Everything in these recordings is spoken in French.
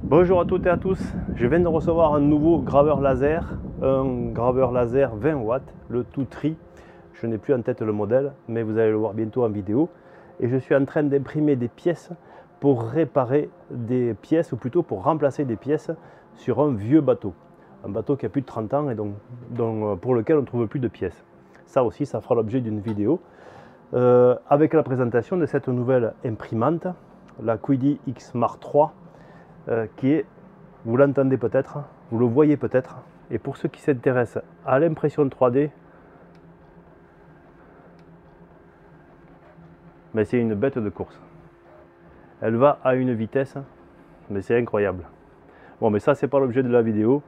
Bonjour à toutes et à tous, je viens de recevoir un nouveau graveur laser, un graveur laser 20 watts, le Tutri. Je n'ai plus en tête le modèle, mais vous allez le voir bientôt en vidéo. Et je suis en train d'imprimer des pièces pour réparer des pièces, ou plutôt pour remplacer des pièces sur un vieux bateau. Un bateau qui a plus de 30 ans et donc pour lequel on ne trouve plus de pièces. Ça aussi, ça fera l'objet d'une vidéo. Avec la présentation de cette nouvelle imprimante, la Quidi X-Mark 3. Qui est, vous l'entendez peut-être, vous le voyez peut-être, et pour ceux qui s'intéressent à l'impression 3D, mais c'est une bête de course. Elle va à une vitesse, mais c'est incroyable. Bon, mais ça, c'est pas l'objet de la vidéo.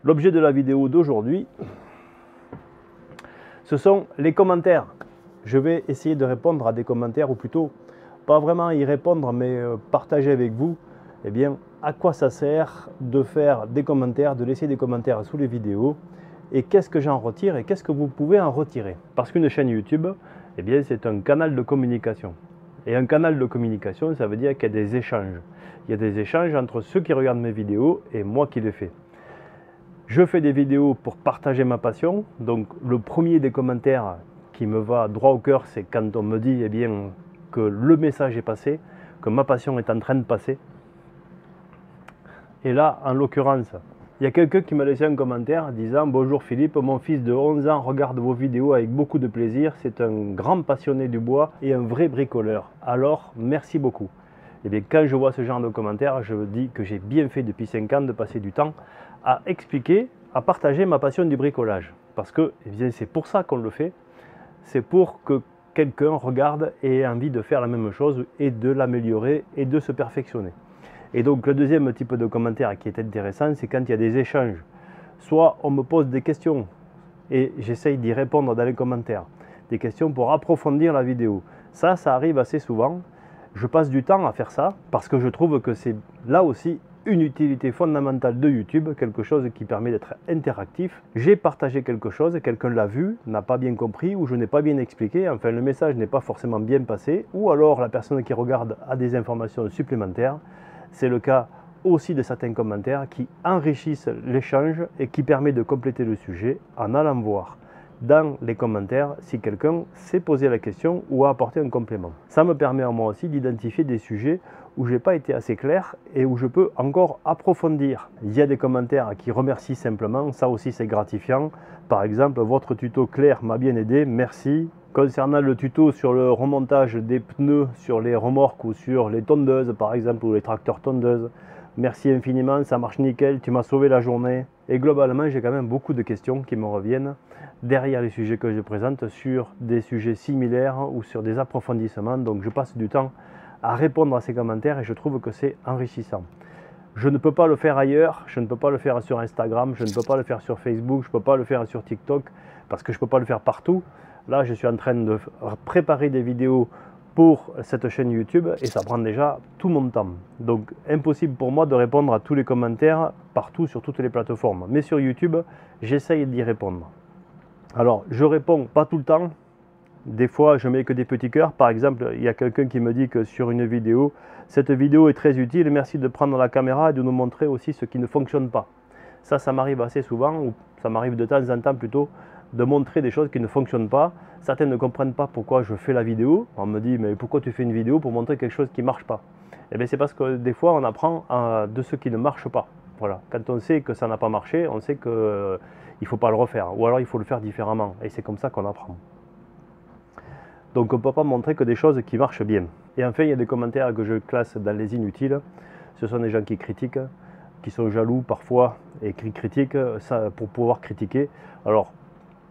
L'objet de la vidéo d'aujourd'hui, ce sont les commentaires. Je vais essayer de répondre à des commentaires, ou plutôt, pas vraiment y répondre, mais partager avec vous, eh bien, à quoi ça sert de faire des commentaires, de laisser des commentaires sous les vidéos, et qu'est-ce que j'en retire et qu'est-ce que vous pouvez en retirer. Parce qu'une chaîne YouTube, eh bien, c'est un canal de communication. Et un canal de communication, ça veut dire qu'il y a des échanges. Il y a des échanges entre ceux qui regardent mes vidéos et moi qui les fais. Je fais des vidéos pour partager ma passion. Donc le premier des commentaires qui me va droit au cœur, c'est quand on me dit eh bien, que le message est passé, que ma passion est en train de passer. Et là, en l'occurrence, il y a quelqu'un qui m'a laissé un commentaire disant « Bonjour Philippe, mon fils de 11 ans regarde vos vidéos avec beaucoup de plaisir. C'est un grand passionné du bois et un vrai bricoleur. Alors, merci beaucoup. » Et bien, quand je vois ce genre de commentaires, je me dis que j'ai bien fait depuis 5 ans de passer du temps à expliquer, à partager ma passion du bricolage. Parce que c'est pour ça qu'on le fait. C'est pour que quelqu'un regarde et ait envie de faire la même chose et de l'améliorer et de se perfectionner. Et donc le deuxième type de commentaire qui est intéressant, c'est quand il y a des échanges. Soit on me pose des questions et j'essaye d'y répondre dans les commentaires. Des questions pour approfondir la vidéo. Ça arrive assez souvent. Je passe du temps à faire ça parce que je trouve que c'est là aussi une utilité fondamentale de YouTube, quelque chose qui permet d'être interactif. J'ai partagé quelque chose, quelqu'un l'a vu, n'a pas bien compris ou je n'ai pas bien expliqué, enfin le message n'est pas forcément bien passé, ou alors la personne qui regarde a des informations supplémentaires. C'est le cas aussi de certains commentaires qui enrichissent l'échange et qui permettent de compléter le sujet en allant voir dans les commentaires si quelqu'un s'est posé la question ou a apporté un complément. Ça me permet à moi aussi d'identifier des sujets où je n'ai pas été assez clair et où je peux encore approfondir. Il y a des commentaires qui remercient simplement, ça aussi c'est gratifiant. Par exemple, votre tuto clair m'a bien aidé, merci. Concernant le tuto sur le remontage des pneus sur les remorques ou sur les tondeuses par exemple, ou les tracteurs tondeuses, merci infiniment, ça marche nickel, tu m'as sauvé la journée. Et globalement, j'ai quand même beaucoup de questions qui me reviennent derrière les sujets que je présente sur des sujets similaires ou sur des approfondissements. Donc je passe du temps à répondre à ces commentaires et je trouve que c'est enrichissant. Je ne peux pas le faire ailleurs, je ne peux pas le faire sur Instagram, je ne peux pas le faire sur Facebook, je ne peux pas le faire sur TikTok parce que je ne peux pas le faire partout. Là, je suis en train de préparer des vidéos pour cette chaîne YouTube et ça prend déjà tout mon temps. Donc, impossible pour moi de répondre à tous les commentaires partout sur toutes les plateformes. Mais sur YouTube, j'essaye d'y répondre. Alors, je réponds pas tout le temps. Des fois, je mets que des petits cœurs. Par exemple, il y a quelqu'un qui me dit que sur une vidéo, cette vidéo est très utile. Merci de prendre la caméra et de nous montrer aussi ce qui ne fonctionne pas. Ça m'arrive assez souvent, ou ça m'arrive de temps en temps plutôt, de montrer des choses qui ne fonctionnent pas. Certains ne comprennent pas pourquoi je fais la vidéo. On me dit, mais pourquoi tu fais une vidéo pour montrer quelque chose qui ne marche pas? Eh bien, c'est parce que des fois, on apprend de ce qui ne marche pas. Voilà. Quand on sait que ça n'a pas marché, on sait qu'il ne faut pas le refaire. Ou alors, il faut le faire différemment. Et c'est comme ça qu'on apprend. Donc, on ne peut pas montrer que des choses qui marchent bien. Et enfin, il y a des commentaires que je classe dans les inutiles. Ce sont des gens qui critiquent, qui sont jaloux parfois et qui critiquent ça pour pouvoir critiquer. Alors,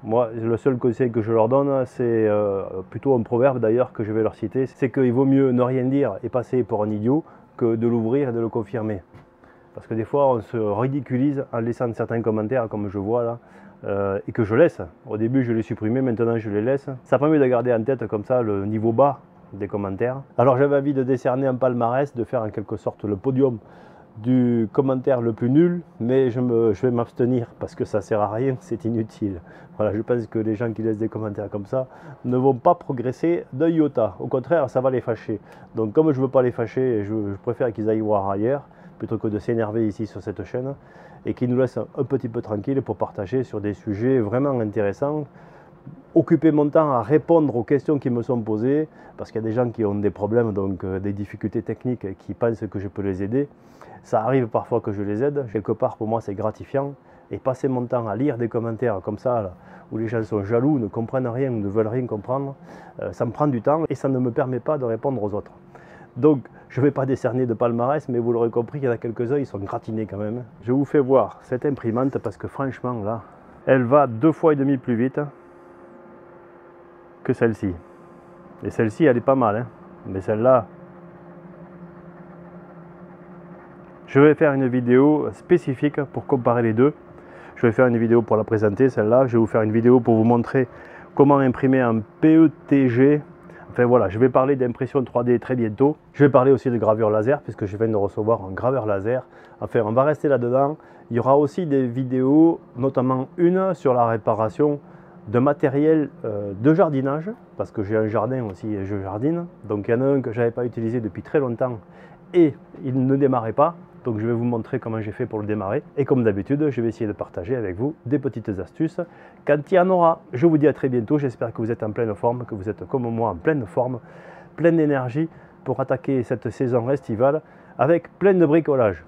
moi, le seul conseil que je leur donne, c'est plutôt un proverbe d'ailleurs que je vais leur citer, c'est qu'il vaut mieux ne rien dire et passer pour un idiot que de l'ouvrir et de le confirmer. Parce que des fois, on se ridiculise en laissant certains commentaires, comme je vois là, et que je laisse. Au début, je les supprimais, maintenant je les laisse. Ça permet de garder en tête comme ça le niveau bas des commentaires. Alors j'avais envie de décerner un palmarès, de faire en quelque sorte le podium du commentaire le plus nul, mais je vais m'abstenir parce que ça sert à rien, c'est inutile. Voilà, je pense que les gens qui laissent des commentaires comme ça ne vont pas progresser d'un iota. Au contraire, ça va les fâcher. Donc comme je ne veux pas les fâcher, je préfère qu'ils aillent voir ailleurs plutôt que de s'énerver ici sur cette chaîne et qu'ils nous laissent un petit peu tranquille pour partager sur des sujets vraiment intéressants. Occuper mon temps à répondre aux questions qui me sont posées, parce qu'il y a des gens qui ont des problèmes, donc des difficultés techniques, qui pensent que je peux les aider. Ça arrive parfois que je les aide, quelque part pour moi c'est gratifiant, et passer mon temps à lire des commentaires comme ça, là, où les gens sont jaloux, ne comprennent rien, ne veulent rien comprendre, ça me prend du temps et ça ne me permet pas de répondre aux autres. Donc je ne vais pas décerner de palmarès, mais vous l'aurez compris, il y en a quelques-uns, ils sont gratinés quand même. Je vous fais voir cette imprimante parce que franchement là, elle va 2,5 fois plus vite que celle-ci. Et celle-ci, elle est pas mal, hein. Mais celle-là, je vais faire une vidéo spécifique pour comparer les deux. Je vais faire une vidéo pour la présenter, celle-là. Je vais vous faire une vidéo pour vous montrer comment imprimer un PETG. Enfin voilà, je vais parler d'impression 3D très bientôt. Je vais parler aussi de gravure laser, puisque je viens de recevoir un graveur laser. Enfin, on va rester là-dedans. Il y aura aussi des vidéos, notamment une sur la réparation de matériel de jardinage, parce que j'ai un jardin aussi et je jardine. Donc il y en a un que je n'avais pas utilisé depuis très longtemps et il ne démarrait pas. Donc je vais vous montrer comment j'ai fait pour le démarrer. Et comme d'habitude, je vais essayer de partager avec vous des petites astuces quand il y en aura. Je vous dis à très bientôt. J'espère que vous êtes en pleine forme, que vous êtes comme moi en pleine forme, pleine d'énergie pour attaquer cette saison estivale avec plein de bricolage.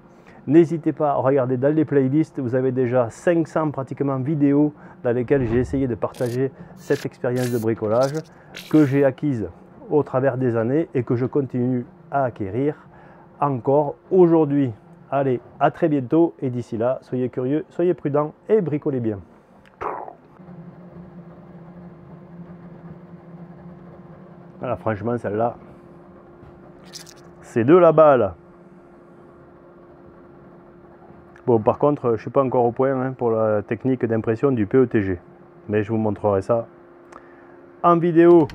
N'hésitez pas à regarder dans les playlists, vous avez déjà 500 pratiquement vidéos dans lesquelles j'ai essayé de partager cette expérience de bricolage que j'ai acquise au travers des années et que je continue à acquérir encore aujourd'hui. Allez, à très bientôt et d'ici là, soyez curieux, soyez prudents et bricolez bien. Voilà, franchement, celle-là, c'est de la balle. Bon, par contre, je ne suis pas encore au point pour la technique d'impression du PETG. Mais je vous montrerai ça en vidéo.